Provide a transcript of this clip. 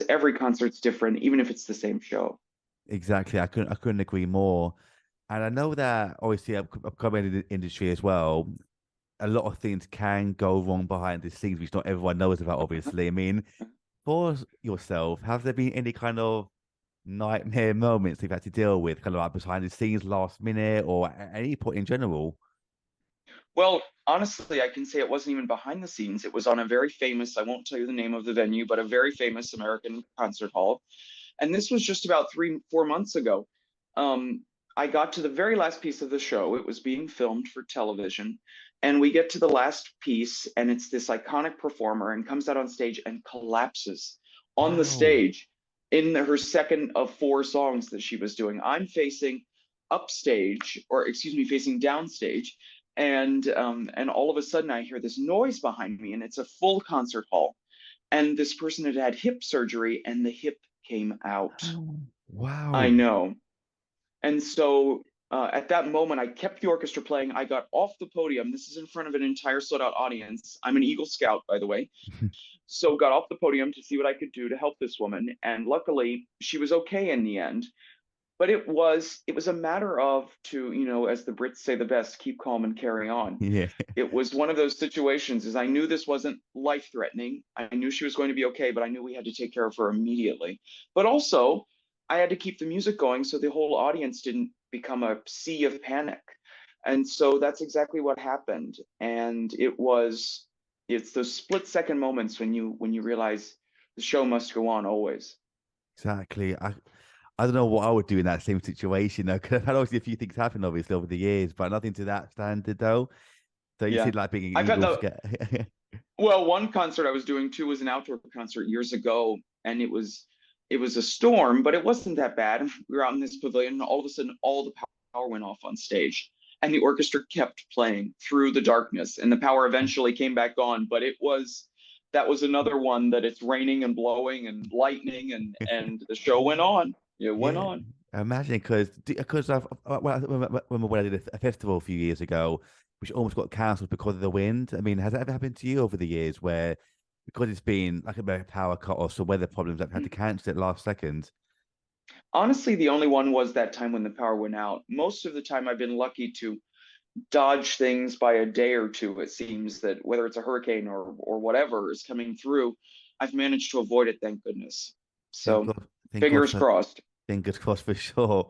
every concert's different, even if it's the same show. Exactly. I couldn't agree more. And I know that obviously I've come in the industry as well. A lot of things can go wrong behind the scenes, which not everyone knows about, obviously. I mean, for yourself, have there been any kind of nightmare moments you've had to deal with, kind of like behind the scenes, last minute, or at any point in general? Well, honestly, I can say it wasn't even behind the scenes. It was on a very famous, I won't tell you the name of the venue, but a very famous American concert hall. And this was just about 3, 4 months ago. Um, I got to the very last piece of the show. It was being filmed for television. And we get to the last piece, and it's this iconic performer and comes out on stage and collapses on the Wow. stage in her second of four songs that she was doing. I'm facing upstage, or excuse me, facing downstage. And all of a sudden I hear this noise behind me, and it's a full concert hall. And this person had had hip surgery, and the hip came out. I Wow. know. And so at that moment, I kept the orchestra playing. I got off the podium. This is in front of an entire sold out audience. I'm an Eagle Scout, by the way. So got off the podium to see what I could do to help this woman. And luckily, she was okay in the end. But it was a matter of, to, as the Brits say the best, keep calm and carry on. Yeah. It was one of those situations, as I knew this wasn't life threatening. I knew she was going to be okay, but I knew we had to take care of her immediately. But also, I had to keep the music going so the whole audience didn't become a sea of panic. And so that's exactly what happened. And it's those split second moments when you realize the show must go on always. Exactly. I don't know what I would do in that same situation though, because I've had obviously a few things happen obviously over the years, but nothing to that standard though. So you Yeah. said like being an I've had Eagle the Scout. Well, one concert I was doing too was an outdoor concert years ago, and it was a storm, but it wasn't that bad. We were out in this pavilion, and all of a sudden, all the power went off on stage, and the orchestra kept playing through the darkness, and the power eventually came back on. But that was another one that it's raining and blowing and lightning, and the show went on. It went Yeah, on. imagine because when I did a festival a few years ago, which almost got cancelled because of the wind. I mean, has that ever happened to you over the years where because it's been like a power cut or some weather problems that had to cancel it last second? Honestly, the only one was that time when the power went out. Most of the time, I've been lucky to dodge things by a day or two. It seems that whether it's a hurricane or whatever is coming through, I've managed to avoid it, thank goodness. Thank So God, thank God fingers for crossed. fingers crossed for sure.